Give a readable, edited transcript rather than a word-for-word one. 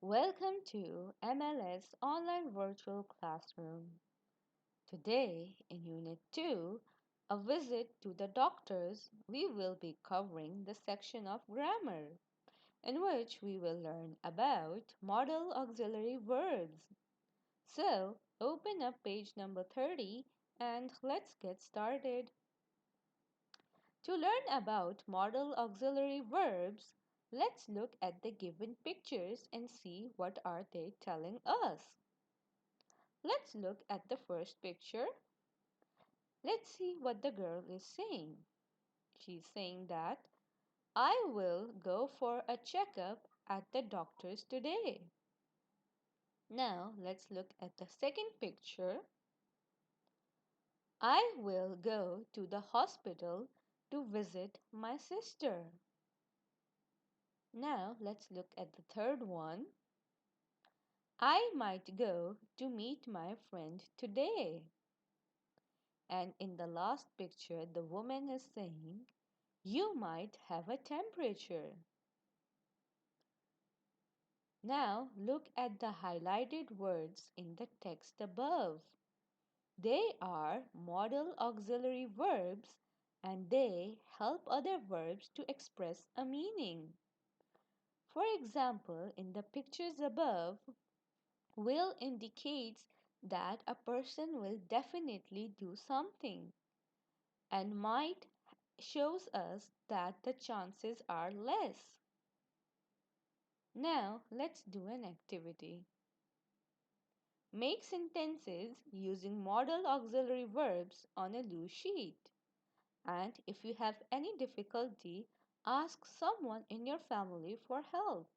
Welcome to MLS Online Virtual Classroom. Today, in Unit 2, a visit to the doctors, we will be covering the section of grammar, in which we will learn about modal auxiliary verbs. So, open up page number 30 and let's get started. To learn about modal auxiliary verbs, let's look at the given pictures and see what are they telling us. Let's look at the first picture. Let's see what the girl is saying. She's saying that I will go for a checkup at the doctor's today. Now let's look at the second picture. I will go to the hospital to visit my sister. Now let's look at the third one. I might go to meet my friend today. And in the last picture, the woman is saying, you might have a temperature. Now look at the highlighted words in the text above. They are modal auxiliary verbs and they help other verbs to express a meaning. For example, in the pictures above, will indicates that a person will definitely do something, and might shows us that the chances are less. Now let's do an activity. Make sentences using modal auxiliary verbs on a loose sheet. And if you have any difficulty, ask someone in your family for help.